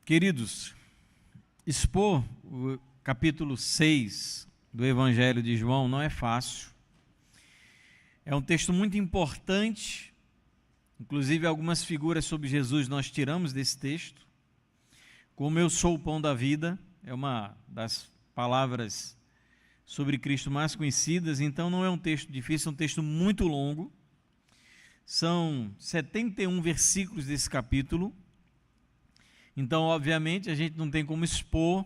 Queridos, expor o capítulo 6 do Evangelho de João não é fácil. É um texto muito importante, inclusive algumas figuras sobre Jesus nós tiramos desse texto. Como eu sou o pão da vida, é uma das palavras sobre Cristo mais conhecidas, então não é um texto difícil, é um texto muito longo. São 71 versículos desse capítulo. Então, obviamente, a gente não tem como expor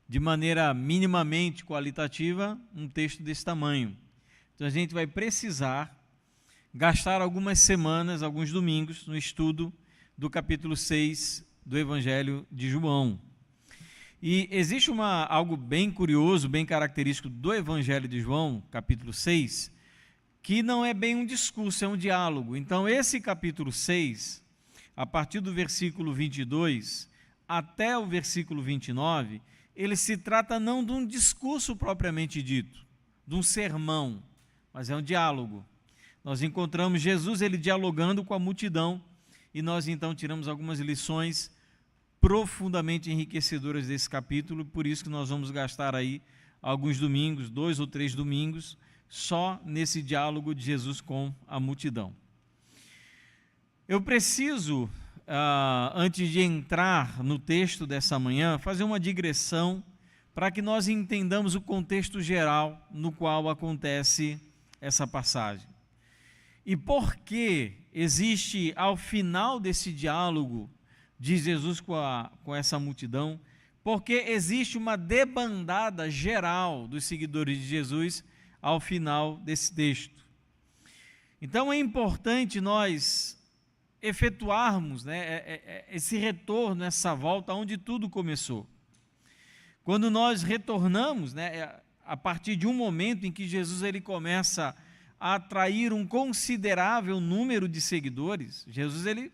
de maneira minimamente qualitativa um texto desse tamanho. Então, a gente vai precisar gastar algumas semanas, alguns domingos, no estudo do capítulo 6 do Evangelho de João. E existe algo bem curioso, bem característico do Evangelho de João, capítulo 6, que não é bem um discurso, é um diálogo. Então, esse capítulo 6, a partir do versículo 22 até o versículo 29, ele se trata não de um discurso propriamente dito, de um sermão, mas é um diálogo. Nós encontramos Jesus, ele dialogando com a multidão, e nós então tiramos algumas lições profundamente enriquecedoras desse capítulo, por isso que nós vamos gastar aí alguns domingos, 2 ou 3 domingos, só nesse diálogo de Jesus com a multidão. Eu preciso, antes de entrar no texto dessa manhã, fazer uma digressão para que nós entendamos o contexto geral no qual acontece essa passagem. E por que existe, ao final desse diálogo de Jesus com essa multidão, porque existe uma debandada geral dos seguidores de Jesus ao final desse texto. Então é importante nós efetuarmos, esse retorno, essa volta onde tudo começou. Quando nós retornamos, a partir de um momento em que Jesus ele começa a atrair um considerável número de seguidores, Jesus ele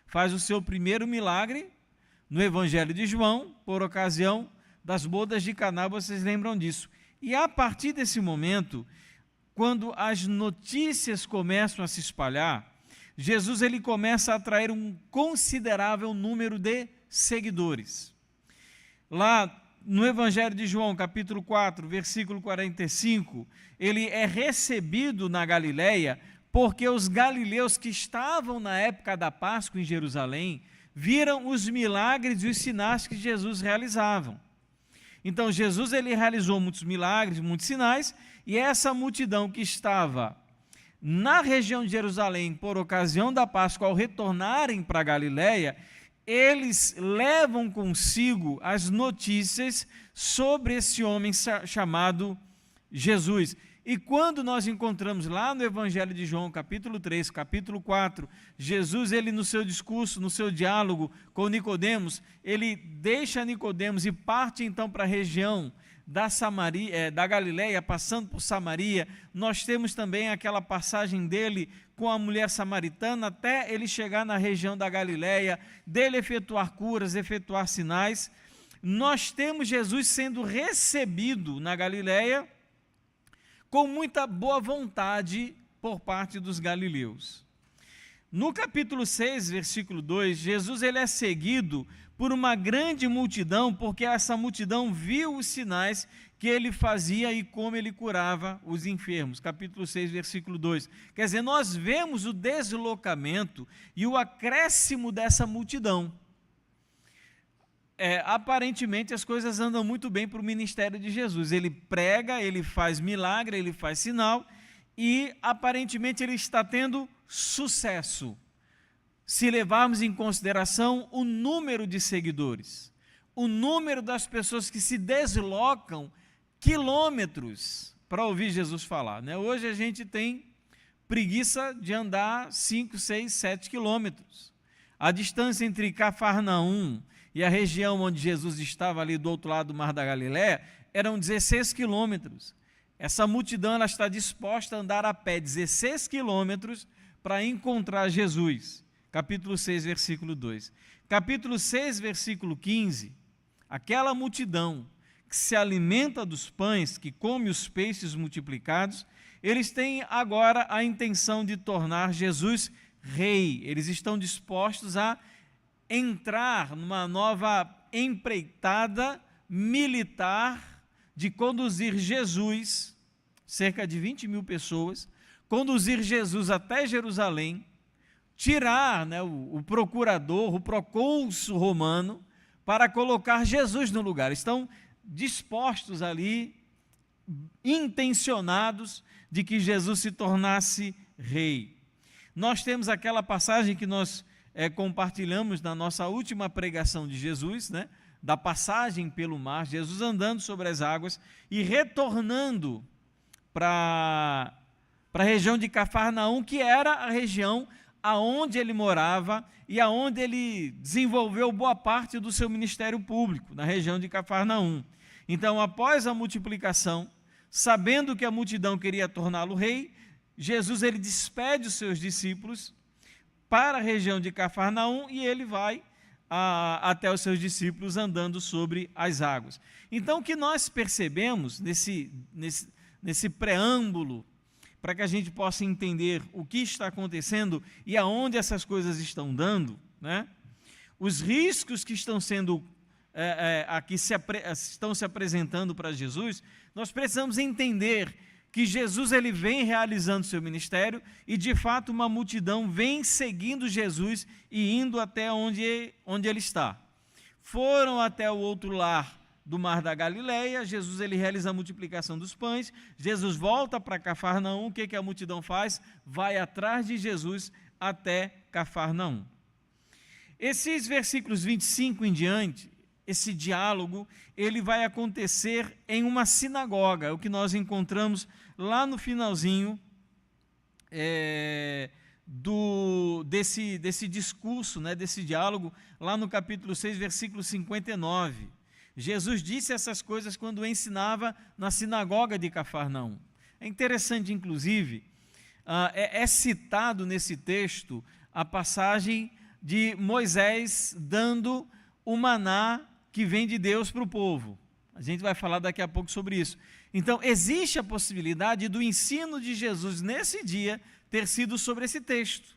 faz o seu primeiro milagre no Evangelho de João, por ocasião das bodas de Caná, vocês lembram disso. E a partir desse momento, quando as notícias começam a se espalhar, Jesus ele começa a atrair um considerável número de seguidores. Lá no Evangelho de João, capítulo 4, versículo 45, ele é recebido na Galileia porque os galileus que estavam na época da Páscoa em Jerusalém viram os milagres e os sinais que Jesus realizava. Então, Jesus ele realizou muitos milagres, muitos sinais, e essa multidão que estava na região de Jerusalém, por ocasião da Páscoa, ao retornarem para a Galileia, eles levam consigo as notícias sobre esse homem chamado Jesus. E quando nós encontramos lá no Evangelho de João, capítulo 3, capítulo 4, Jesus, ele no seu discurso, no seu diálogo com Nicodemos, ele deixa Nicodemos e parte então para a região da Galileia, passando por Samaria. Nós temos também aquela passagem dele com a mulher samaritana, até ele chegar na região da Galileia, dele efetuar curas, efetuar sinais. Nós temos Jesus sendo recebido na Galileia com muita boa vontade por parte dos galileus. No capítulo 6, versículo 2, Jesus ele é seguido por uma grande multidão, porque essa multidão viu os sinais que ele fazia e como ele curava os enfermos. Capítulo 6, versículo 2. Quer dizer, nós vemos o deslocamento e o acréscimo dessa multidão. Aparentemente as coisas andam muito bem para o ministério de Jesus. Ele prega, ele faz milagre, ele faz sinal e aparentemente ele está tendo sucesso. Se levarmos em consideração o número de seguidores, o número das pessoas que se deslocam quilômetros para ouvir Jesus falar. Hoje a gente tem preguiça de andar 5, 6, 7 quilômetros. A distância entre Cafarnaum e a região onde Jesus estava ali do outro lado do Mar da Galileia eram 16 quilômetros. Essa multidão ela está disposta a andar a pé 16 quilômetros para encontrar Jesus. Capítulo 6, versículo 2. Capítulo 6, versículo 15, aquela multidão que se alimenta dos pães, que come os peixes multiplicados, eles têm agora a intenção de tornar Jesus rei. Eles estão dispostos a entrar numa nova empreitada militar de conduzir Jesus, cerca de 20 mil pessoas, conduzir Jesus até Jerusalém, tirar, né, o procurador, o procônsul romano, para colocar Jesus no lugar. Estão dispostos ali, intencionados de que Jesus se tornasse rei. Nós temos aquela passagem que nós compartilhamos na nossa última pregação de Jesus, né, da passagem pelo mar, Jesus andando sobre as águas e retornando para a região de Cafarnaum, que era a região aonde ele morava e aonde ele desenvolveu boa parte do seu ministério público, na região de Cafarnaum. Então, após a multiplicação, sabendo que a multidão queria torná-lo rei, Jesus ele despede os seus discípulos para a região de Cafarnaum e ele vai até os seus discípulos andando sobre as águas. Então, o que nós percebemos nesse preâmbulo, para que a gente possa entender o que está acontecendo e aonde essas coisas estão dando, né? Os riscos que estão sendo aqui estão se apresentando para Jesus, nós precisamos entender que Jesus ele vem realizando seu ministério e, de fato, uma multidão vem seguindo Jesus e indo até onde ele está. Foram até o outro lar do Mar da Galileia, Jesus ele realiza a multiplicação dos pães, Jesus volta para Cafarnaum, o que a multidão faz? Vai atrás de Jesus até Cafarnaum. Esses versículos 25 em diante, esse diálogo, ele vai acontecer em uma sinagoga, é o que nós encontramos lá no finalzinho desse discurso, né, desse diálogo, lá no capítulo 6, versículo 59. Jesus disse essas coisas quando ensinava na sinagoga de Cafarnaum. É interessante, inclusive, é citado nesse texto a passagem de Moisés dando o maná que vem de Deus para o povo. A gente vai falar daqui a pouco sobre isso. Então, existe a possibilidade do ensino de Jesus nesse dia ter sido sobre esse texto,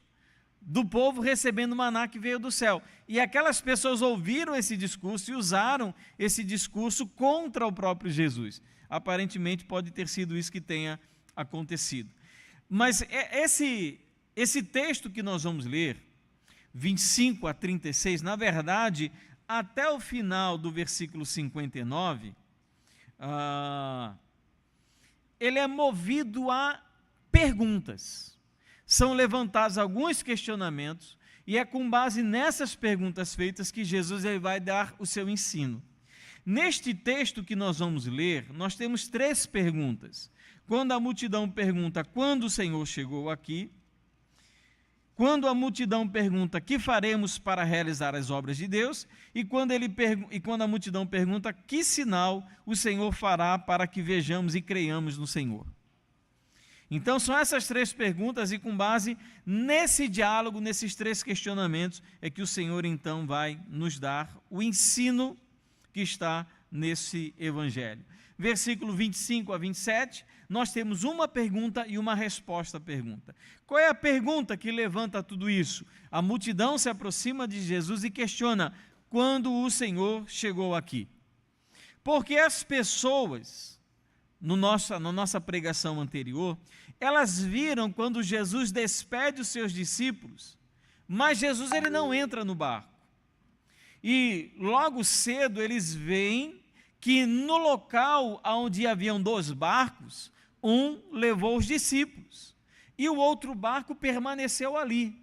do povo recebendo o maná que veio do céu. E aquelas pessoas ouviram esse discurso e usaram esse discurso contra o próprio Jesus. Aparentemente, pode ter sido isso que tenha acontecido. Mas esse texto que nós vamos ler, 25 a 36, na verdade, até o final do versículo 59, ele é movido a perguntas. São levantados alguns questionamentos e é com base nessas perguntas feitas que Jesus ele vai dar o seu ensino. Neste texto que nós vamos ler, nós temos 3 perguntas. Quando a multidão pergunta quando o Senhor chegou aqui, quando a multidão pergunta que faremos para realizar as obras de Deus, e quando a multidão pergunta que sinal o Senhor fará para que vejamos e creiamos no Senhor. Então, são essas 3 perguntas e com base nesse diálogo, nesses 3 questionamentos, é que o Senhor então vai nos dar o ensino que está nesse evangelho. Versículo 25 a 27, nós temos uma pergunta e uma resposta à pergunta. Qual é a pergunta que levanta tudo isso? A multidão se aproxima de Jesus e questiona quando o Senhor chegou aqui. Porque as pessoas, na nossa pregação anterior, elas viram quando Jesus despede os seus discípulos, mas Jesus ele não entra no barco. E logo cedo eles veem que no local onde haviam 2 barcos, um levou os discípulos e o outro barco permaneceu ali.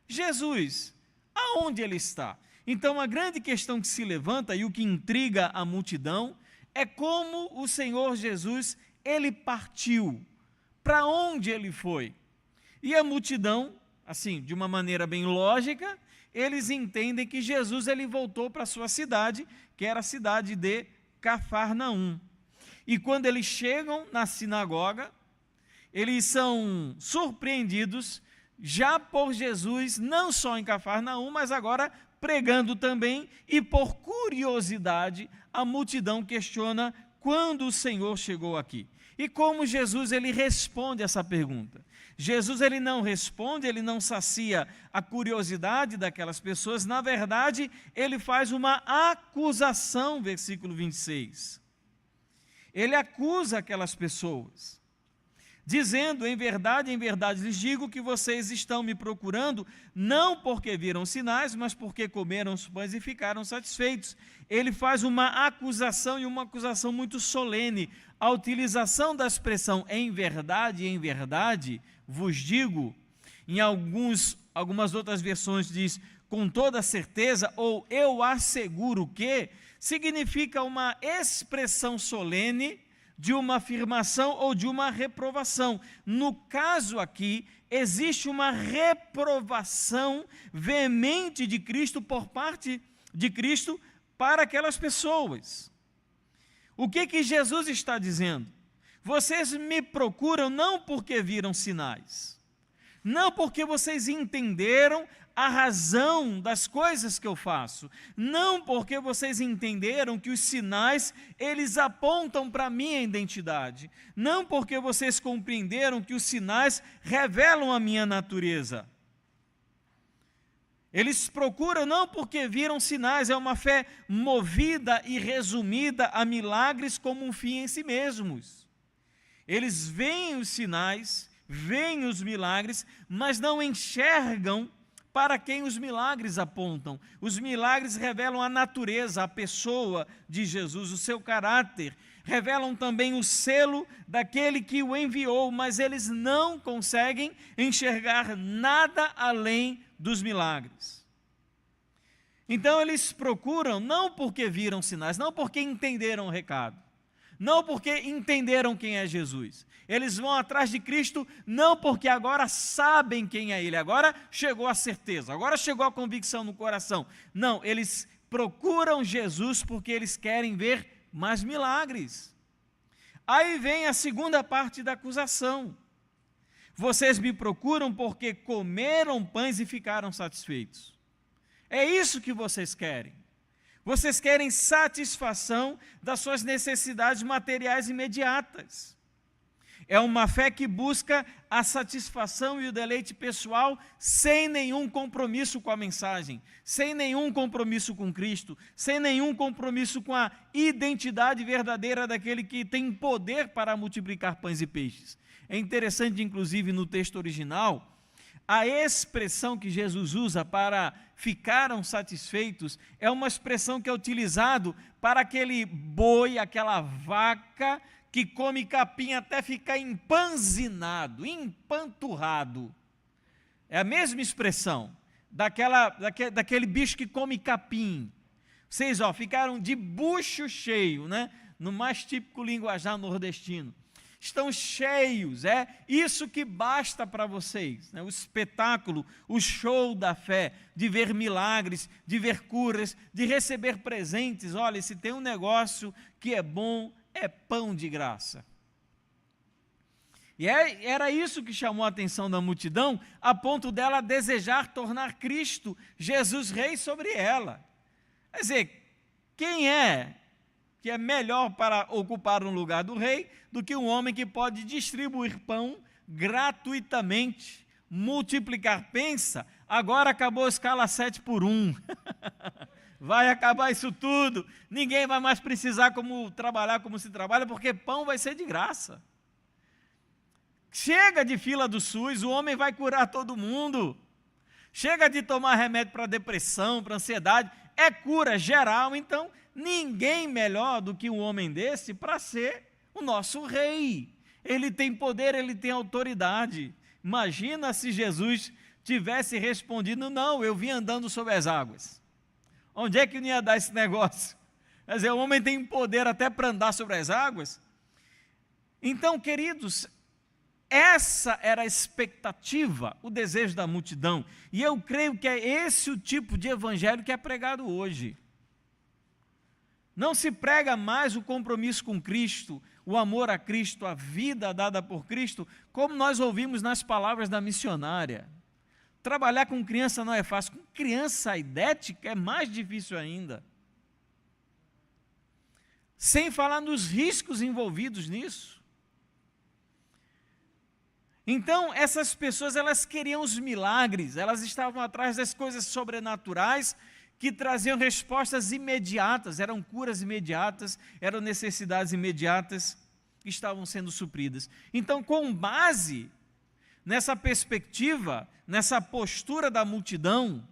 Jesus, aonde ele está? Então a grande questão que se levanta e o que intriga a multidão é como o Senhor Jesus, ele partiu, para onde ele foi? E a multidão, assim, de uma maneira bem lógica, eles entendem que Jesus ele voltou para a sua cidade, que era a cidade de Cafarnaum. E quando eles chegam na sinagoga, eles são surpreendidos já por Jesus, não só em Cafarnaum, mas agora pregando também, e por curiosidade, a multidão questiona quando o Senhor chegou aqui. E como Jesus ele responde essa pergunta? Jesus ele não responde, ele não sacia a curiosidade daquelas pessoas, na verdade, ele faz uma acusação, versículo 26. Ele acusa aquelas pessoas, dizendo, em verdade lhes digo que vocês estão me procurando, não porque viram sinais, mas porque comeram os pães e ficaram satisfeitos. Ele faz uma acusação, e uma acusação muito solene. A utilização da expressão em verdade, vos digo, em algumas outras versões diz com toda certeza, ou eu asseguro que, significa uma expressão solene de uma afirmação ou de uma reprovação. No caso aqui, existe uma reprovação veemente de Cristo por parte de Cristo para aquelas pessoas. O que Jesus está dizendo? Vocês me procuram não porque viram sinais, não porque vocês entenderam a razão das coisas que eu faço, não porque vocês entenderam que os sinais, eles apontam para a minha identidade, não porque vocês compreenderam que os sinais revelam a minha natureza. Eles procuram não porque viram sinais, é uma fé movida e resumida a milagres como um fim em si mesmos. Eles veem os sinais, veem os milagres, mas não enxergam para quem os milagres apontam. Os milagres revelam a natureza, a pessoa de Jesus, o seu caráter, revelam também o selo daquele que o enviou, mas eles não conseguem enxergar nada além dos milagres. Então eles procuram não porque viram sinais, não porque entenderam o recado, não porque entenderam quem é Jesus. Eles vão atrás de Cristo não porque agora sabem quem é Ele, agora chegou a certeza, agora chegou a convicção no coração. Não, eles procuram Jesus porque eles querem ver mais milagres. Aí vem a segunda parte da acusação. Vocês me procuram porque comeram pães e ficaram satisfeitos. É isso que vocês querem. Vocês querem satisfação das suas necessidades materiais imediatas. É uma fé que busca a satisfação e o deleite pessoal sem nenhum compromisso com a mensagem, sem nenhum compromisso com Cristo, sem nenhum compromisso com a identidade verdadeira daquele que tem poder para multiplicar pães e peixes. É interessante, inclusive, no texto original, a expressão que Jesus usa para ficaram satisfeitos é uma expressão que é utilizado para aquele boi, aquela vaca que come capim até ficar empanzinado, empanturrado. É a mesma expressão daquele bicho que come capim. Vocês ficaram de bucho cheio, né? No mais típico linguajar nordestino. Estão cheios, é isso que basta para vocês, né? O espetáculo, o show da fé, de ver milagres, de ver curas, de receber presentes. Olha, se tem um negócio que é bom, é pão de graça. E era isso que chamou a atenção da multidão, a ponto dela desejar tornar Cristo, Jesus, rei sobre ela. Quer dizer, quem é que é melhor para ocupar um lugar do rei do que um homem que pode distribuir pão gratuitamente, multiplicar? Pensa, agora acabou a escala 7x1. Vai acabar isso tudo, ninguém vai mais precisar trabalhar como se trabalha, porque pão vai ser de graça. Chega de fila do SUS, o homem vai curar todo mundo. Chega de tomar remédio para depressão, para ansiedade, é cura geral. Então ninguém melhor do que um homem desse para ser o nosso rei. Ele tem poder, ele tem autoridade. Imagina se Jesus tivesse respondido: não, eu vim andando sobre as águas. Onde é que não ia dar esse negócio? Quer dizer, o homem tem poder até para andar sobre as águas. Então, queridos, essa era a expectativa, o desejo da multidão. E eu creio que é esse o tipo de evangelho que é pregado hoje. Não se prega mais o compromisso com Cristo, o amor a Cristo, a vida dada por Cristo, como nós ouvimos nas palavras da missionária. Trabalhar com criança não é fácil, com criança aidética é mais difícil ainda. Sem falar nos riscos envolvidos nisso. Então, essas pessoas, elas queriam os milagres, elas estavam atrás das coisas sobrenaturais que traziam respostas imediatas, eram curas imediatas, eram necessidades imediatas que estavam sendo supridas. Então, com base nessa perspectiva, nessa postura da multidão,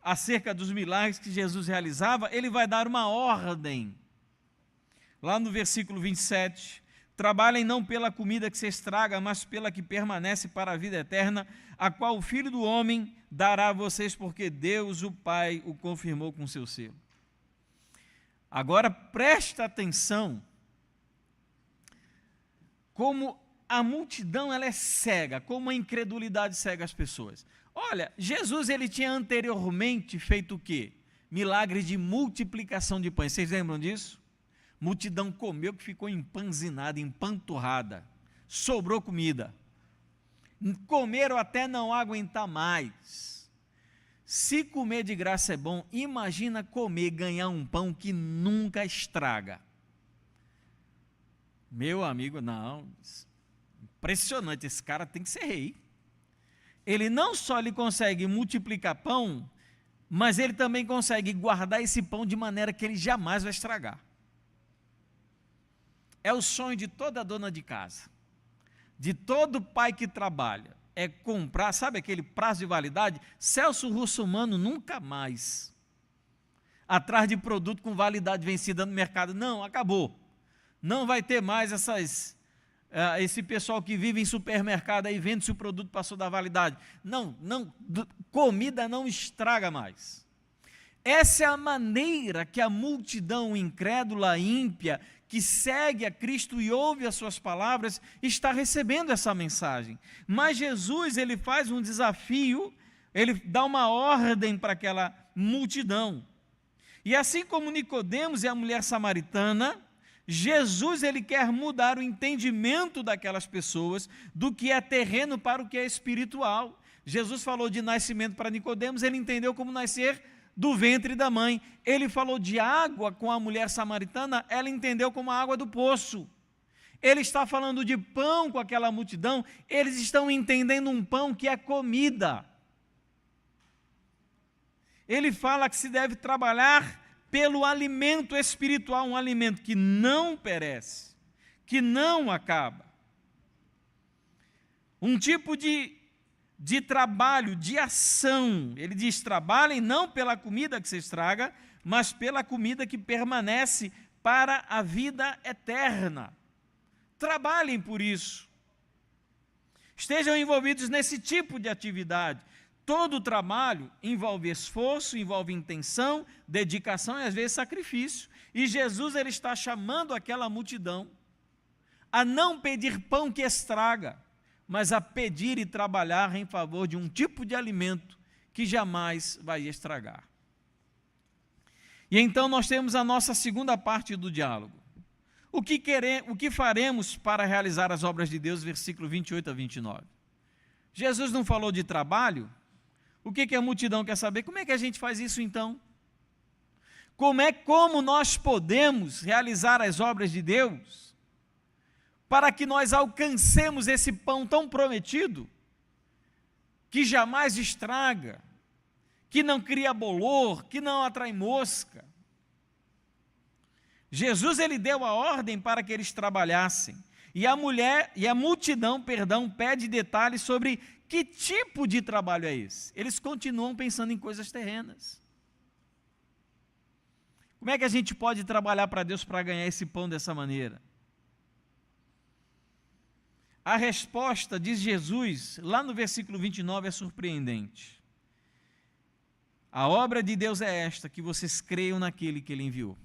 acerca dos milagres que Jesus realizava, ele vai dar uma ordem. Lá no versículo 27, trabalhem não pela comida que se estraga, mas pela que permanece para a vida eterna, a qual o Filho do Homem dará a vocês, porque Deus, o Pai, o confirmou com seu selo. Agora presta atenção, como a multidão ela é cega, como a incredulidade cega as pessoas. Olha, Jesus ele tinha anteriormente feito o quê? Milagre de multiplicação de pães, vocês lembram disso? Multidão comeu que ficou empanzinada, empanturrada, sobrou comida, comeram até não aguentar mais. Se comer de graça é bom, imagina comer, ganhar um pão que nunca estraga. Meu amigo, não, impressionante, esse cara tem que ser rei. Ele não só lhe consegue multiplicar pão, mas ele também consegue guardar esse pão de maneira que ele jamais vai estragar. É o sonho de toda dona de casa, de todo pai que trabalha, é comprar, sabe aquele prazo de validade? Celso Russomano nunca mais, atrás de produto com validade vencida no mercado, não, acabou, não vai ter mais esse pessoal que vive em supermercado aí vendo se o produto passou da validade, não, comida não estraga mais. Essa é a maneira que a multidão incrédula, ímpia, que segue a Cristo e ouve as suas palavras, está recebendo essa mensagem. Mas Jesus, ele faz um desafio, ele dá uma ordem para aquela multidão. E assim como Nicodemos e a mulher samaritana, Jesus ele quer mudar o entendimento daquelas pessoas do que é terreno para o que é espiritual. Jesus falou de nascimento para Nicodemos, ele entendeu como nascer do ventre da mãe. Ele falou de água com a mulher samaritana, ela entendeu como a água do poço. Ele está falando de pão com aquela multidão, eles estão entendendo um pão que é comida. Ele fala que se deve trabalhar pelo alimento espiritual, um alimento que não perece, que não acaba. Um tipo de trabalho, de ação. Ele diz, trabalhem não pela comida que se estraga, mas pela comida que permanece para a vida eterna. Trabalhem por isso. Estejam envolvidos nesse tipo de atividade. Todo trabalho envolve esforço, envolve intenção, dedicação e às vezes sacrifício. E Jesus ele está chamando aquela multidão a não pedir pão que estraga, mas a pedir e trabalhar em favor de um tipo de alimento que jamais vai estragar. E então nós temos a nossa segunda parte do diálogo. O que faremos para realizar as obras de Deus, versículo 28 a 29. Jesus não falou de trabalho? O que a multidão quer saber? Como é que a gente faz isso então? Como nós podemos realizar as obras de Deus para que nós alcancemos esse pão tão prometido, que jamais estraga, que não cria bolor, que não atrai mosca? Jesus ele deu a ordem para que eles trabalhassem, e a multidão, pede detalhes sobre que tipo de trabalho é esse. Eles continuam pensando em coisas terrenas. Como é que a gente pode trabalhar para Deus para ganhar esse pão dessa maneira? A resposta de Jesus, lá no versículo 29, é surpreendente. A obra de Deus é esta, que vocês creiam naquele que Ele enviou.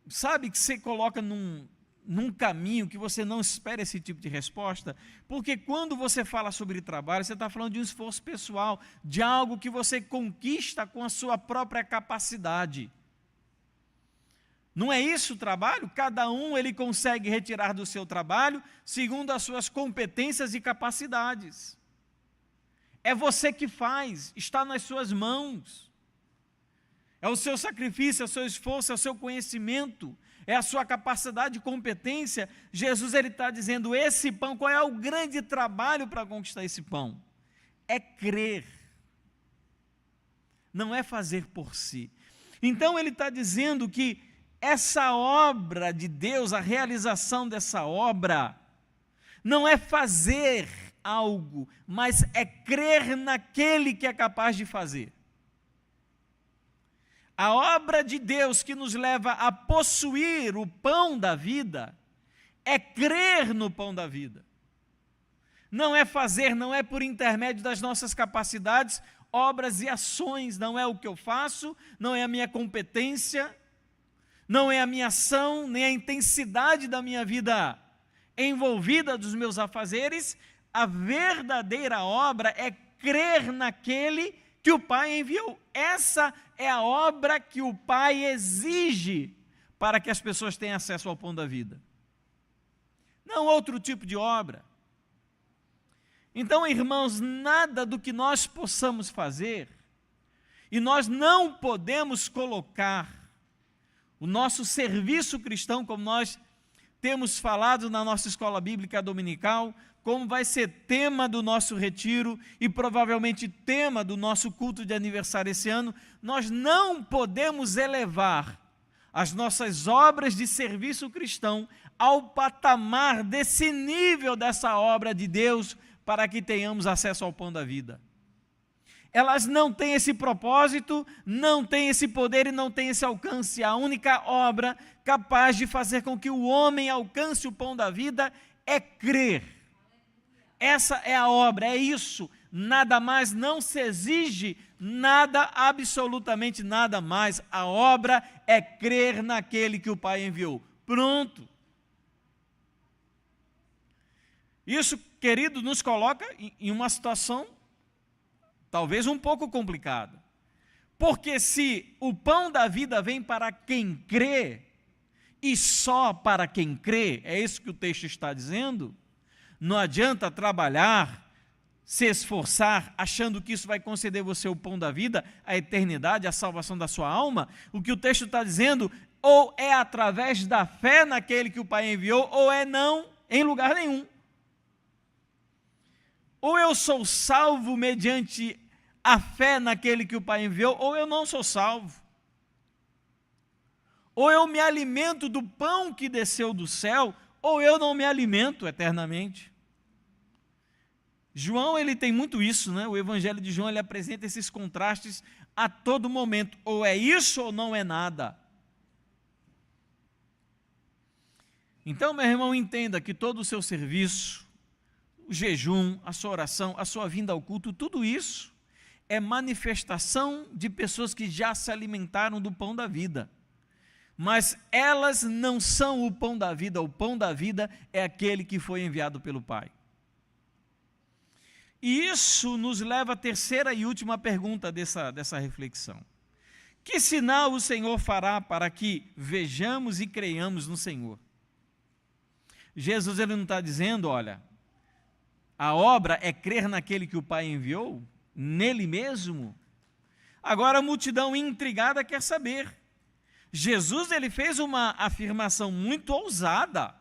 Sabe que você coloca num caminho que você não espera esse tipo de resposta? Porque quando você fala sobre trabalho, você está falando de um esforço pessoal, de algo que você conquista com a sua própria capacidade. Não é isso o trabalho? Cada um ele consegue retirar do seu trabalho segundo as suas competências e capacidades. É você que faz, está nas suas mãos. É o seu sacrifício, é o seu esforço, é o seu conhecimento, é a sua capacidade de competência. Jesus está dizendo, esse pão, qual é o grande trabalho para conquistar esse pão? É crer, não é fazer por si. Então ele está dizendo que essa obra de Deus, a realização dessa obra, não é fazer algo, mas é crer naquele que é capaz de fazer. A obra de Deus que nos leva a possuir o pão da vida é crer no pão da vida. Não é fazer, não é por intermédio das nossas capacidades, obras e ações, não é o que eu faço, não é a minha competência, não é a minha ação, nem a intensidade da minha vida envolvida dos meus afazeres. A verdadeira obra é crer naquele que o Pai enviou. Essa é a obra que o Pai exige para que as pessoas tenham acesso ao pão da vida. Não outro tipo de obra. Então, irmãos, nada do que nós possamos fazer, e nós não podemos colocar o nosso serviço cristão, como nós temos falado na nossa escola bíblica dominical, como vai ser tema do nosso retiro e provavelmente tema do nosso culto de aniversário esse ano, nós não podemos elevar as nossas obras de serviço cristão ao patamar desse nível dessa obra de Deus para que tenhamos acesso ao pão da vida. Elas não têm esse propósito, não têm esse poder e não têm esse alcance. A única obra capaz de fazer com que o homem alcance o pão da vida é crer. Essa é a obra, é isso. Nada mais, não se exige nada, absolutamente nada mais. A obra é crer naquele que o Pai enviou. Pronto. Isso, querido, nos coloca em uma situação talvez um pouco complicada. Porque se o pão da vida vem para quem crê, e só para quem crê, é isso que o texto está dizendo, não adianta trabalhar, se esforçar, achando que isso vai conceder você o pão da vida, a eternidade, a salvação da sua alma. O que o texto está dizendo, ou é através da fé naquele que o Pai enviou, ou é não, em lugar nenhum. Ou eu sou salvo mediante a fé naquele que o Pai enviou, ou eu não sou salvo. Ou eu me alimento do pão que desceu do céu, ou eu não me alimento eternamente. João, ele tem muito isso, né? O Evangelho de João, ele apresenta esses contrastes a todo momento. Ou é isso ou não é nada. Então, meu irmão, entenda que todo o seu serviço, o jejum, a sua oração, a sua vinda ao culto, tudo isso é manifestação de pessoas que já se alimentaram do pão da vida. Mas elas não são o pão da vida é aquele que foi enviado pelo Pai. E isso nos leva à terceira e última pergunta dessa reflexão. Que sinal o Senhor fará para que vejamos e creiamos no Senhor? Jesus, ele não está dizendo, olha, a obra é crer naquele que o Pai enviou, nele mesmo. Agora a multidão intrigada quer saber. Jesus, ele fez uma afirmação muito ousada.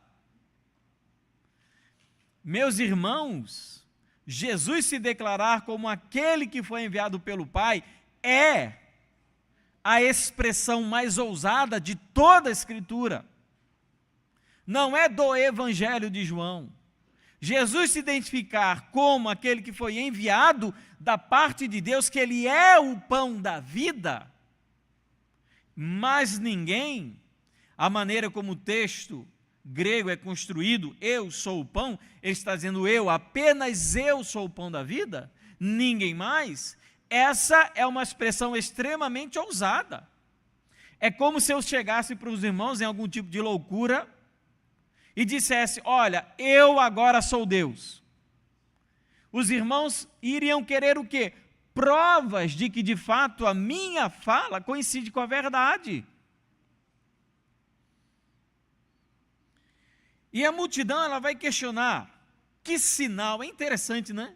Meus irmãos, Jesus se declarar como aquele que foi enviado pelo Pai é a expressão mais ousada de toda a Escritura. Não é do Evangelho de João. Jesus se identificar como aquele que foi enviado da parte de Deus, que ele é o pão da vida, mas ninguém, a maneira como o texto grego é construído, eu sou o pão, ele está dizendo apenas eu sou o pão da vida, ninguém mais. Essa é uma expressão extremamente ousada. É como se eu chegasse para os irmãos em algum tipo de loucura e dissesse, olha, eu agora sou Deus. Os irmãos iriam querer o quê? Provas de que de fato a minha fala coincide com a verdade. E a multidão, ela vai questionar, que sinal? É interessante, né?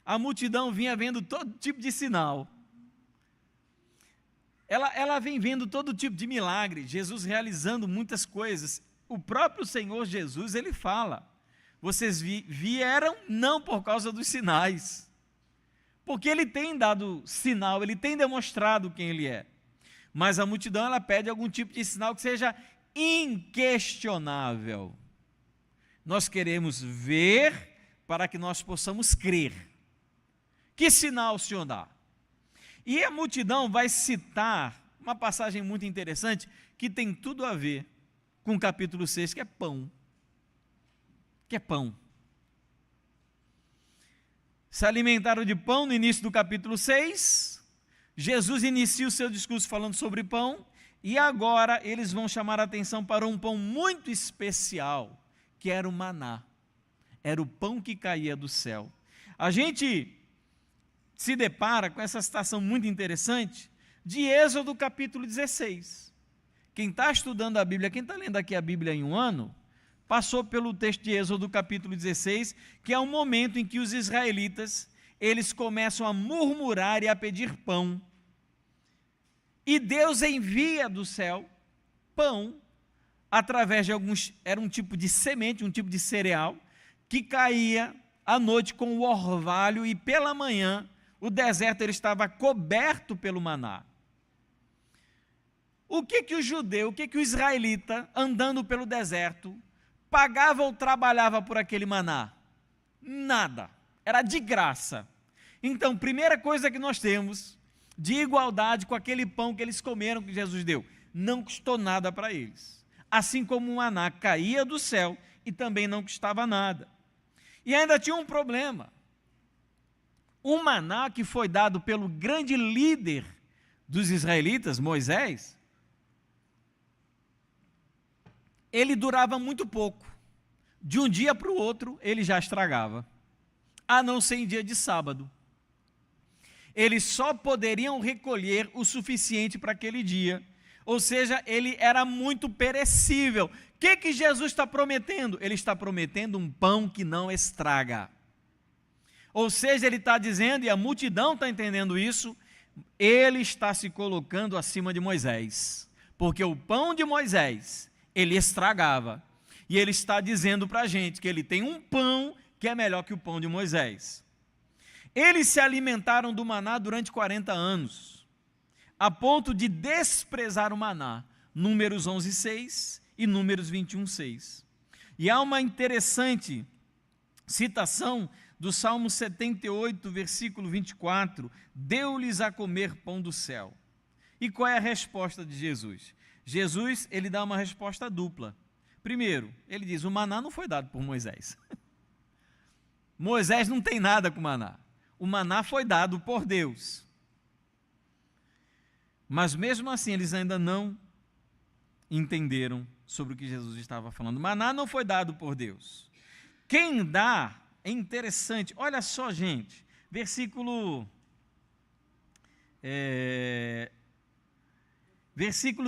A multidão vinha vendo todo tipo de sinal. ela vem vendo todo tipo de milagre, Jesus realizando muitas coisas. O próprio Senhor Jesus, ele fala, vocês vieram não por causa dos sinais, porque ele tem dado sinal, ele tem demonstrado quem ele é, mas a multidão ela pede algum tipo de sinal que seja inquestionável. Nós queremos ver para que nós possamos crer. Que sinal o Senhor dá? E a multidão vai citar uma passagem muito interessante que tem tudo a ver com o capítulo 6, que é pão. Que é pão. Se alimentaram de pão no início do capítulo 6, Jesus inicia o seu discurso falando sobre pão, e agora eles vão chamar a atenção para um pão muito especial, que era o maná. Era o pão que caía do céu. A gente se depara com essa citação muito interessante de Êxodo capítulo 16. Quem está estudando a Bíblia, quem está lendo aqui a Bíblia em um ano, passou pelo texto de Êxodo capítulo 16, que é um momento em que os israelitas, eles começam a murmurar e a pedir pão. E Deus envia do céu pão, através de era um tipo de semente, um tipo de cereal, que caía à noite com o orvalho, e pela manhã o deserto ele estava coberto pelo maná. O que o judeu, o que o israelita, andando pelo deserto, pagava ou trabalhava por aquele maná? Nada, era de graça. Então, primeira coisa que nós temos de igualdade com aquele pão que eles comeram, que Jesus deu, não custou nada para eles. Assim como o maná caía do céu e também não custava nada. E ainda tinha um problema. O maná que foi dado pelo grande líder dos israelitas, Moisés, ele durava muito pouco. De um dia para o outro, ele já estragava, a não ser em dia de sábado. Eles só poderiam recolher o suficiente para aquele dia, ou seja, ele era muito perecível. O que Jesus está prometendo? Ele está prometendo um pão que não estraga. Ou seja, ele está dizendo, e a multidão está entendendo isso, ele está se colocando acima de Moisés, porque o pão de Moisés, ele estragava, e ele está dizendo para a gente que ele tem um pão que é melhor que o pão de Moisés. Eles se alimentaram do maná durante 40 anos, a ponto de desprezar o maná, Números 11:6 e Números 21:6. E há uma interessante citação do Salmo 78, versículo 24, deu-lhes a comer pão do céu. E qual é a resposta de Jesus? Jesus, ele dá uma resposta dupla. Primeiro, ele diz, o maná não foi dado por Moisés. Moisés não tem nada com maná. O maná foi dado por Deus. Mas mesmo assim, eles ainda não entenderam sobre o que Jesus estava falando. O maná não foi dado por Deus. Quem dá, é interessante, olha só, gente, versículo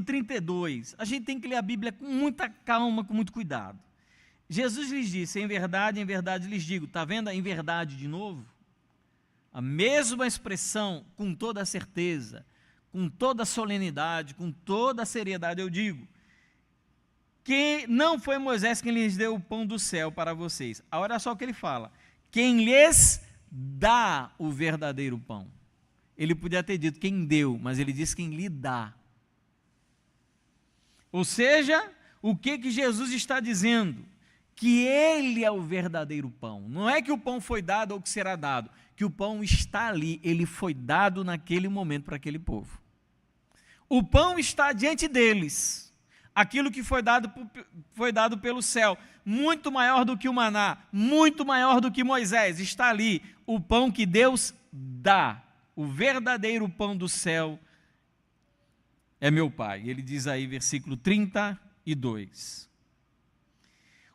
32, a gente tem que ler a Bíblia com muita calma, com muito cuidado. Jesus lhes disse, em verdade lhes digo, está vendo em verdade de novo? A mesma expressão, com toda a certeza, com toda a solenidade, com toda a seriedade eu digo, que não foi Moisés quem lhes deu o pão do céu para vocês. Olha só o que ele fala, quem lhes dá o verdadeiro pão. Ele podia ter dito quem deu, mas ele disse quem lhe dá. Ou seja, o que Jesus está dizendo? Que ele é o verdadeiro pão. Não é que o pão foi dado ou que será dado, que o pão está ali, ele foi dado naquele momento para aquele povo. O pão está diante deles. Aquilo que foi dado pelo céu, muito maior do que o maná, muito maior do que Moisés, está ali. O pão que Deus dá, o verdadeiro pão do céu, é meu Pai. Ele diz aí, versículo 32.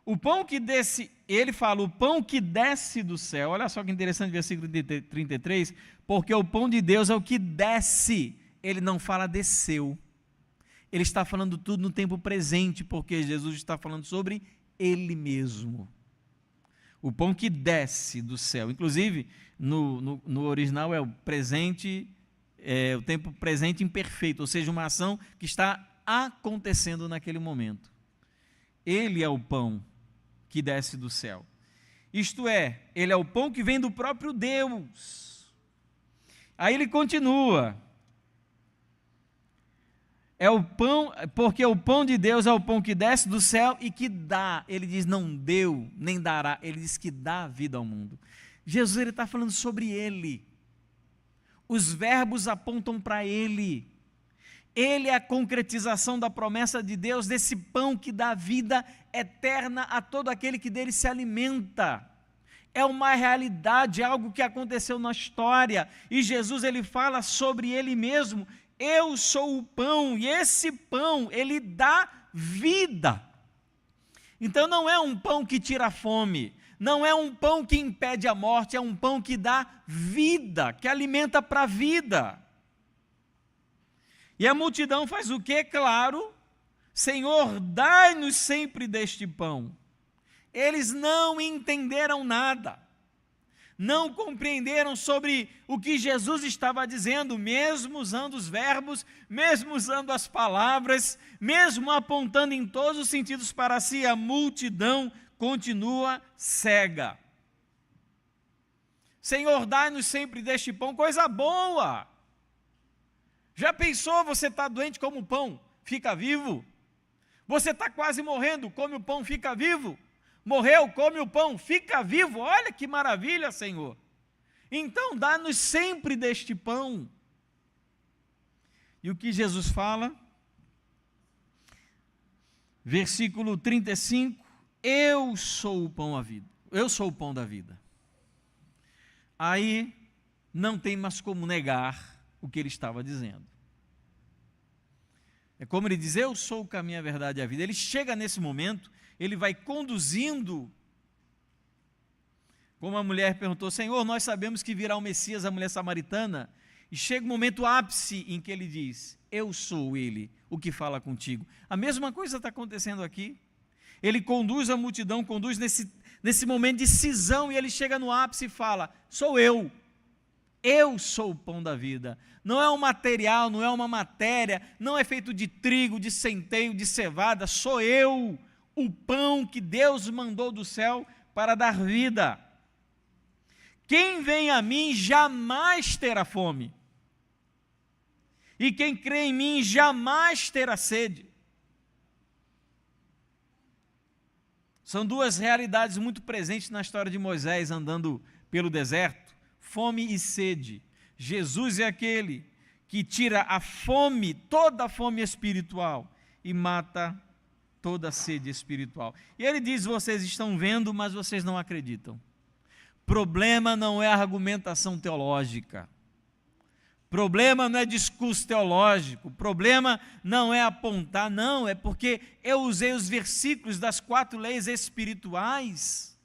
O pão que desce, ele fala, o pão que desce do céu, olha só que interessante, versículo 33, porque o pão de Deus é o que desce, ele não fala desceu. Ele está falando tudo no tempo presente, porque Jesus está falando sobre ele mesmo. O pão que desce do céu. Inclusive, no original é o presente o tempo presente imperfeito, ou seja, uma ação que está acontecendo naquele momento. Ele é o pão que desce do céu. Isto é, ele é o pão que vem do próprio Deus. Aí ele continua. É o pão, porque o pão de Deus é o pão que desce do céu e que dá. Ele diz, não deu, nem dará. Ele diz que dá vida ao mundo. Jesus, ele está falando sobre ele. Os verbos apontam para ele. Ele é a concretização da promessa de Deus, desse pão que dá vida eterna a todo aquele que dele se alimenta. É uma realidade, é algo que aconteceu na história. E Jesus, ele fala sobre ele mesmo. Eu sou o pão, e esse pão, ele dá vida. Então não é um pão que tira a fome, não é um pão que impede a morte, é um pão que dá vida, que alimenta para a vida. E a multidão faz o quê? Claro, Senhor, dai-nos sempre deste pão. Eles não entenderam nada, não compreenderam sobre o que Jesus estava dizendo, mesmo usando os verbos, mesmo usando as palavras, mesmo apontando em todos os sentidos para si, a multidão continua cega. Senhor, dai-nos sempre deste pão, coisa boa. Já pensou, você está doente, come o pão, fica vivo? Você está quase morrendo, come o pão, fica vivo? Morreu, come o pão, fica vivo, olha que maravilha, Senhor. Então dá-nos sempre deste pão. E o que Jesus fala? Versículo 35, eu sou o pão da vida. Eu sou o pão da vida. Aí não tem mais como negar o que ele estava dizendo. É como ele diz, eu sou o caminho, a verdade e a vida. Ele chega nesse momento, ele vai conduzindo, como a mulher perguntou, Senhor, nós sabemos que virá o Messias, a mulher samaritana, e chega o momento ápice em que ele diz, eu sou ele, o que fala contigo. A mesma coisa está acontecendo aqui. Ele conduz a multidão, conduz nesse momento de cisão, e ele chega no ápice e fala, sou eu sou o pão da vida. Não é um material, não é uma matéria, não é feito de trigo, de centeio, de cevada, sou eu, o pão que Deus mandou do céu para dar vida. Quem vem a mim jamais terá fome, e quem crê em mim jamais terá sede. São duas realidades muito presentes na história de Moisés andando pelo deserto, fome e sede. Jesus é aquele que tira a fome, toda a fome espiritual, e mata toda a sede espiritual. E ele diz, vocês estão vendo, mas vocês não acreditam. Problema não é argumentação teológica. Problema não é discurso teológico. Problema não é apontar, não. É porque eu usei os versículos das 4 leis espirituais.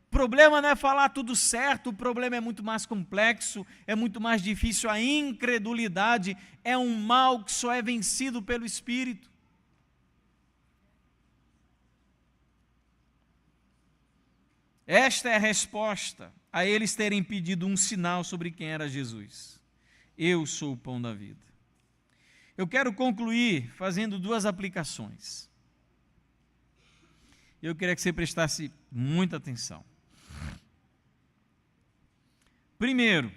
Problema não é falar tudo certo, o problema é muito mais complexo, é muito mais difícil. A incredulidade é um mal que só é vencido pelo Espírito. Esta é a resposta a eles terem pedido um sinal sobre quem era Jesus. Eu sou o pão da vida. Eu quero concluir fazendo 2 aplicações. Eu queria que você prestasse muita atenção. Primeiro,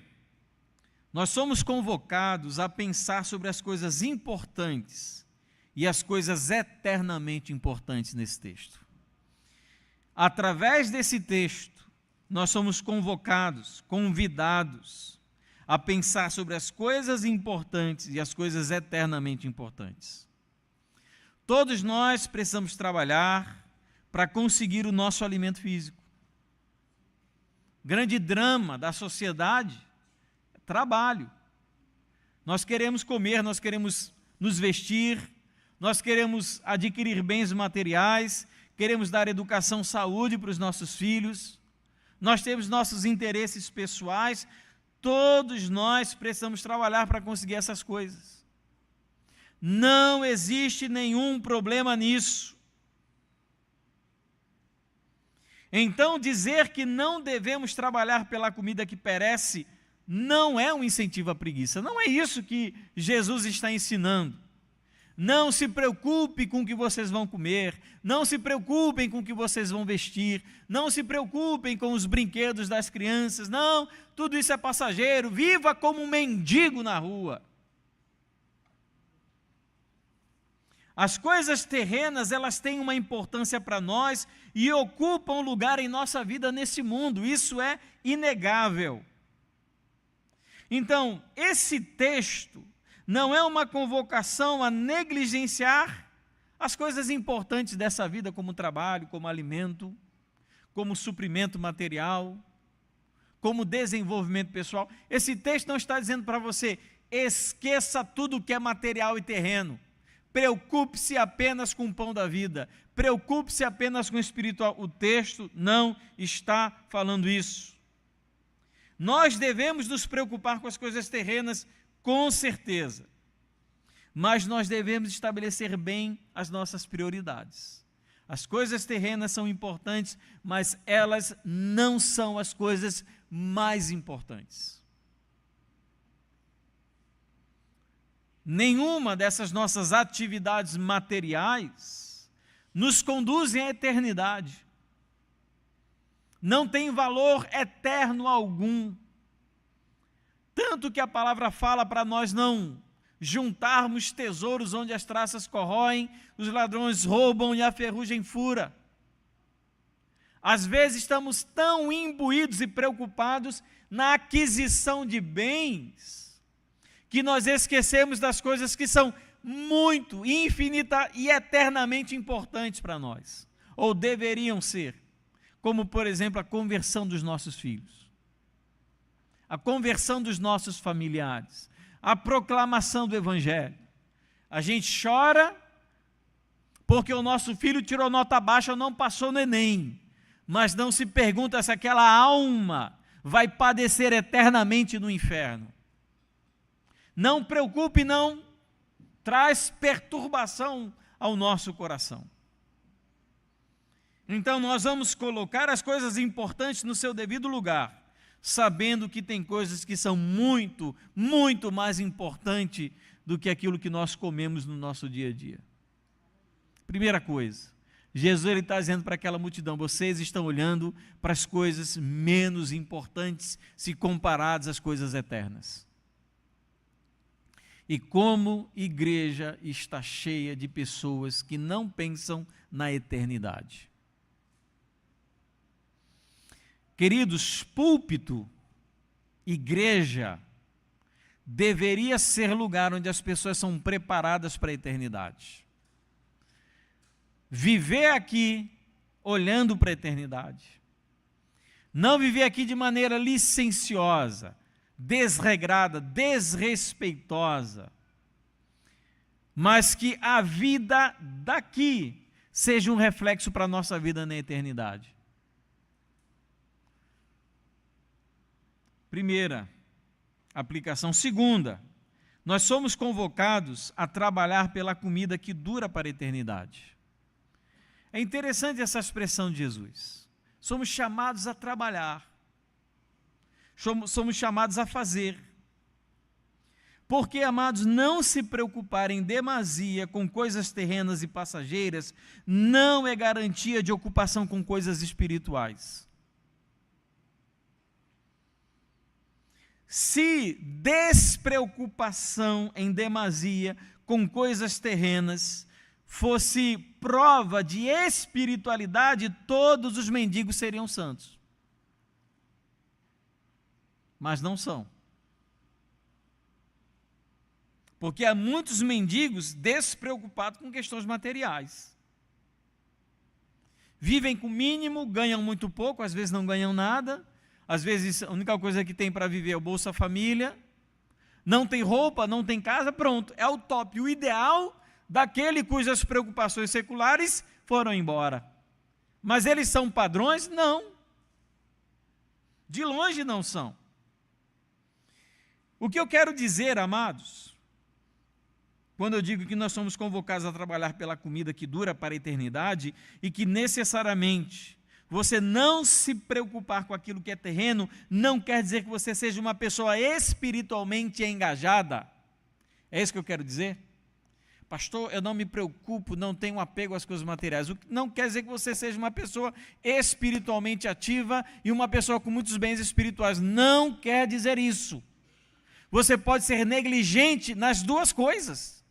nós somos convocados a pensar sobre as coisas importantes e as coisas eternamente importantes nesse texto. Através desse texto, nós somos convocados, convidados a pensar sobre as coisas importantes e as coisas eternamente importantes. Todos nós precisamos trabalhar para conseguir o nosso alimento físico. Grande drama da sociedade é trabalho. Nós queremos comer, nós queremos nos vestir, nós queremos adquirir bens materiais, queremos dar educação, saúde para os nossos filhos, nós temos nossos interesses pessoais, todos nós precisamos trabalhar para conseguir essas coisas. Não existe nenhum problema nisso. Então, dizer que não devemos trabalhar pela comida que perece não é um incentivo à preguiça. Não é isso que Jesus está ensinando. Não se preocupe com o que vocês vão comer, não se preocupem com o que vocês vão vestir, não se preocupem com os brinquedos das crianças, não, tudo isso é passageiro, viva como um mendigo na rua. As coisas terrenas, elas têm uma importância para nós e ocupam lugar em nossa vida nesse mundo, isso é inegável. Então, esse texto não é uma convocação a negligenciar as coisas importantes dessa vida, como trabalho, como alimento, como suprimento material, como desenvolvimento pessoal. Esse texto não está dizendo para você, esqueça tudo que é material e terreno, preocupe-se apenas com o pão da vida, preocupe-se apenas com o espiritual. O texto não está falando isso. Nós devemos nos preocupar com as coisas terrenas, com certeza, mas nós devemos estabelecer bem as nossas prioridades. As coisas terrenas são importantes, mas elas não são as coisas mais importantes. Nenhuma dessas nossas atividades materiais nos conduzem à eternidade. Não tem valor eterno algum. Tanto que a palavra fala para nós não juntarmos tesouros onde as traças corroem, os ladrões roubam e a ferrugem fura. Às vezes estamos tão imbuídos e preocupados na aquisição de bens, que nós esquecemos das coisas que são muito, infinita e eternamente importantes para nós, ou deveriam ser, como por exemplo a conversão dos nossos filhos, a conversão dos nossos familiares, a proclamação do Evangelho. A gente chora porque o nosso filho tirou nota baixa, não passou no Enem, mas não se pergunta se aquela alma vai padecer eternamente no inferno. Não preocupe, não traz perturbação ao nosso coração. Então nós vamos colocar as coisas importantes no seu devido lugar, sabendo que tem coisas que são muito, muito mais importantes do que aquilo que nós comemos no nosso dia a dia. Primeira coisa, Jesus está dizendo para aquela multidão, vocês estão olhando para as coisas menos importantes se comparadas às coisas eternas. E como igreja está cheia de pessoas que não pensam na eternidade. Queridos, púlpito, igreja, deveria ser lugar onde as pessoas são preparadas para a eternidade. Viver aqui olhando para a eternidade. Não viver aqui de maneira licenciosa, desregrada, desrespeitosa, mas que a vida daqui seja um reflexo para a nossa vida na eternidade. Primeira aplicação. Segunda, nós somos convocados a trabalhar pela comida que dura para a eternidade. É interessante essa expressão de Jesus. Somos chamados a trabalhar. Somos chamados a fazer. Porque, amados, não se preocupar em demasia com coisas terrenas e passageiras não é garantia de ocupação com coisas espirituais. Se despreocupação em demasia com coisas terrenas fosse prova de espiritualidade, todos os mendigos seriam santos. Mas não são. Porque há muitos mendigos despreocupados com questões materiais. Vivem com o mínimo, ganham muito pouco, às vezes não ganham nada. Às vezes a única coisa que tem para viver é o Bolsa Família, não tem roupa, não tem casa, pronto, é o top, o ideal daquele cujas preocupações seculares foram embora. Mas eles são padrões? Não. De longe não são. O que eu quero dizer, amados, quando eu digo que nós somos convocados a trabalhar pela comida que dura para a eternidade e que necessariamente Você não se preocupar com aquilo que é terreno não quer dizer que você seja uma pessoa espiritualmente engajada. É isso que eu quero dizer? Pastor, eu não me preocupo, não tenho apego às coisas materiais. O que não quer dizer que você seja uma pessoa espiritualmente ativa e uma pessoa com muitos bens espirituais. Não quer dizer isso. Você pode ser negligente nas duas coisas.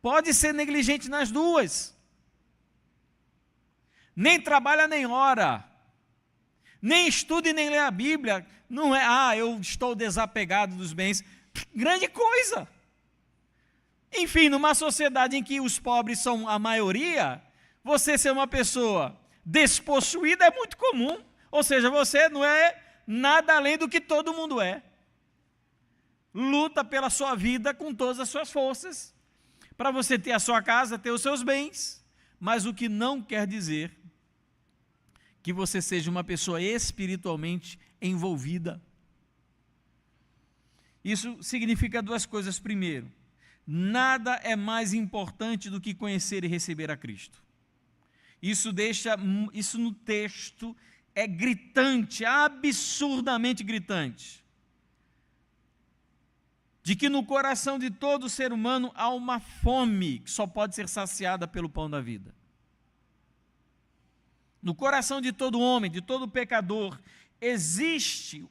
Pode ser negligente nas duas. Nem trabalha nem ora. Nem estuda e nem lê a Bíblia. Não é, eu estou desapegado dos bens. Grande coisa. Enfim, numa sociedade em que os pobres são a maioria, você ser uma pessoa despossuída é muito comum. Ou seja, você não é nada além do que todo mundo é. Luta pela sua vida com todas as suas forças, para você ter a sua casa, ter os seus bens, mas o que não quer dizer que você seja uma pessoa espiritualmente envolvida. Isso significa duas coisas. Primeiro, nada é mais importante do que conhecer e receber a Cristo. Isso no texto é gritante, absurdamente gritante. De que no coração de todo ser humano há uma fome que só pode ser saciada pelo pão da vida. No coração de todo homem, de todo pecador, existe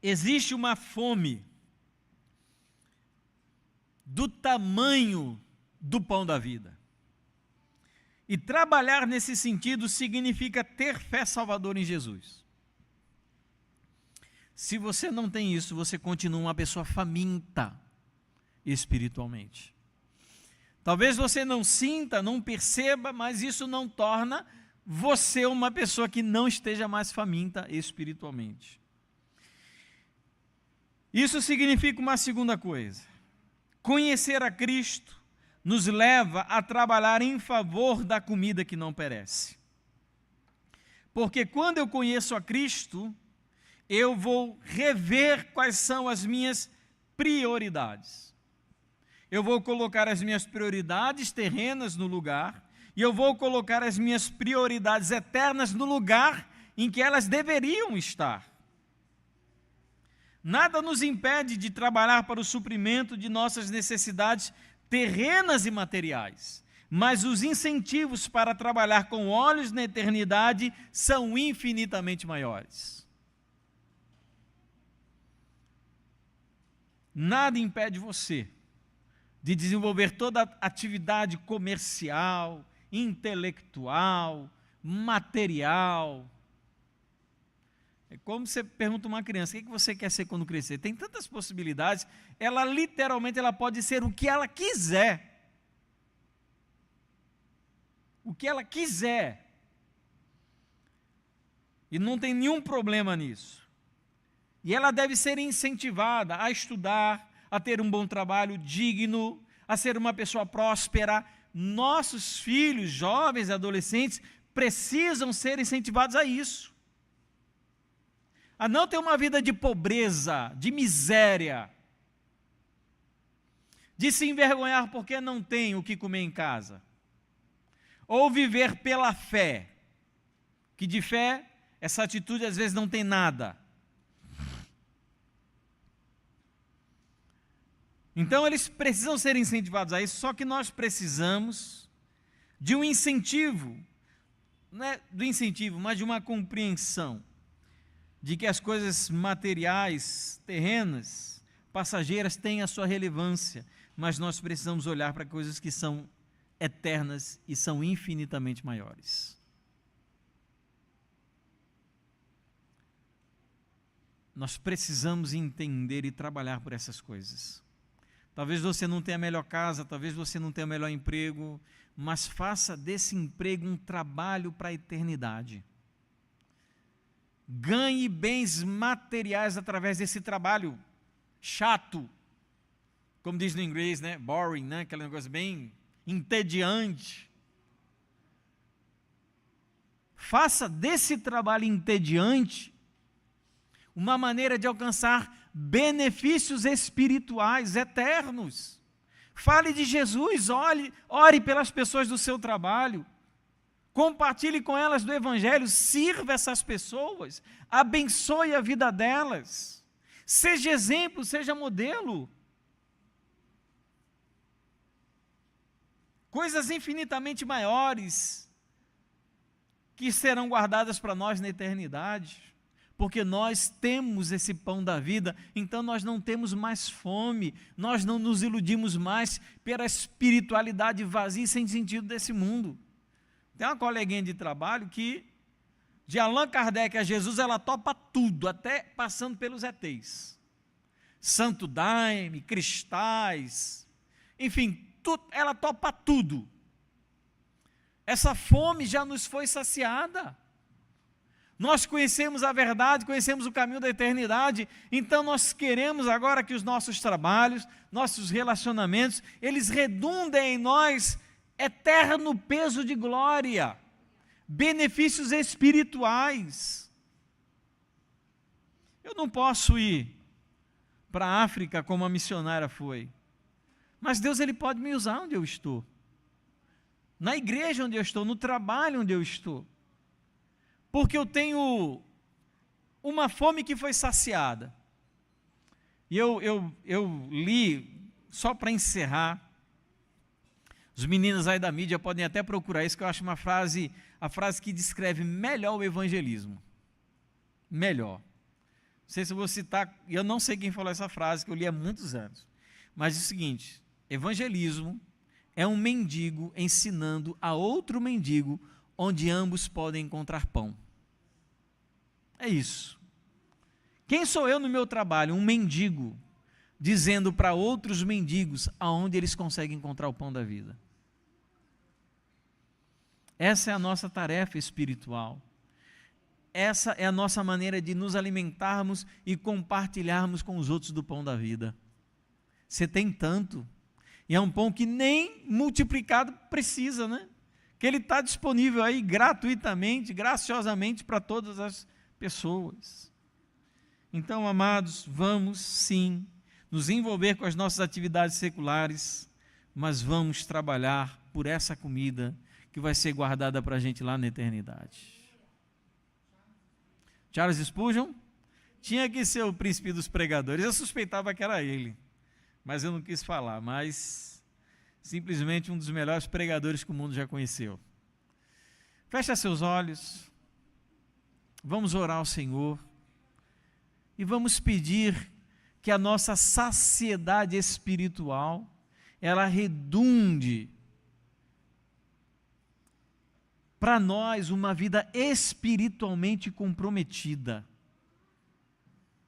existe uma fome do tamanho do pão da vida. E trabalhar nesse sentido significa ter fé salvadora em Jesus. Se você não tem isso, você continua uma pessoa faminta espiritualmente. Talvez você não sinta, não perceba, mas isso não torna você uma pessoa que não esteja mais faminta espiritualmente. Isso significa uma segunda coisa. Conhecer a Cristo nos leva a trabalhar em favor da comida que não perece. Porque quando eu conheço a Cristo, eu vou rever quais são as minhas prioridades. Eu vou colocar as minhas prioridades terrenas no lugar, e eu vou colocar as minhas prioridades eternas no lugar em que elas deveriam estar. Nada nos impede de trabalhar para o suprimento de nossas necessidades terrenas e materiais, mas os incentivos para trabalhar com olhos na eternidade são infinitamente maiores. Nada impede você de desenvolver toda a atividade comercial, intelectual, material. É como você pergunta a uma criança, o que você quer ser quando crescer? Tem tantas possibilidades, ela literalmente pode ser o que ela quiser. O que ela quiser. E não tem nenhum problema nisso. E ela deve ser incentivada a estudar, a ter um bom trabalho digno, a ser uma pessoa próspera. Nossos filhos, jovens, adolescentes, precisam ser incentivados a isso. A não ter uma vida de pobreza, de miséria, de se envergonhar porque não tem o que comer em casa, ou viver pela fé, que de fé, essa atitude às vezes não tem nada. Então eles precisam ser incentivados a isso, só que nós precisamos de um incentivo, não é do incentivo, mas de uma compreensão de que as coisas materiais, terrenas, passageiras têm a sua relevância, mas nós precisamos olhar para coisas que são eternas e são infinitamente maiores. Nós precisamos entender e trabalhar por essas coisas. Talvez você não tenha a melhor casa, talvez você não tenha o melhor emprego, mas faça desse emprego um trabalho para a eternidade. Ganhe bens materiais através desse trabalho chato, como diz no inglês, né? Boring, né? Aquele negócio bem entediante. Faça desse trabalho entediante uma maneira de alcançar benefícios espirituais eternos. Fale de Jesus, ore pelas pessoas do seu trabalho, compartilhe com elas do Evangelho, sirva essas pessoas, abençoe a vida delas, seja exemplo, seja modelo. Coisas infinitamente maiores que serão guardadas para nós na eternidade, porque nós temos esse pão da vida, então nós não temos mais fome, nós não nos iludimos mais pela espiritualidade vazia e sem sentido desse mundo. Tem uma coleguinha de trabalho que, de Allan Kardec a Jesus, ela topa tudo, até passando pelos ETs. Santo Daime, cristais, enfim, ela topa tudo. Essa fome já nos foi saciada. Nós conhecemos a verdade, conhecemos o caminho da eternidade, então nós queremos agora que os nossos trabalhos, nossos relacionamentos, eles redundem em nós eterno peso de glória, benefícios espirituais. Eu não posso ir para a África como a missionária foi, mas Deus ele pode me usar onde eu estou, na igreja onde eu estou, no trabalho onde eu estou, porque eu tenho uma fome que foi saciada. E eu li, só para encerrar, os meninos aí da mídia podem até procurar isso, que eu acho a frase que descreve melhor o evangelismo. Melhor. Não sei se eu vou citar, eu não sei quem falou essa frase, que eu li há muitos anos. Mas é o seguinte: evangelismo é um mendigo ensinando a outro mendigo onde ambos podem encontrar pão. É isso. Quem sou eu no meu trabalho? Um mendigo, dizendo para outros mendigos aonde eles conseguem encontrar o pão da vida. Essa é a nossa tarefa espiritual. Essa é a nossa maneira de nos alimentarmos e compartilharmos com os outros do pão da vida. Você tem tanto, e é um pão que nem multiplicado precisa, né? Que ele está disponível aí gratuitamente, graciosamente para todas as pessoas. Então, amados, vamos sim nos envolver com as nossas atividades seculares, mas vamos trabalhar por essa comida que vai ser guardada para a gente lá na eternidade. Charles Spurgeon tinha que ser o príncipe dos pregadores. Eu suspeitava que era ele, mas eu não quis falar. Mas simplesmente um dos melhores pregadores que o mundo já conheceu. Feche seus olhos, vamos orar ao Senhor e vamos pedir que a nossa saciedade espiritual ela redunde para nós uma vida espiritualmente comprometida.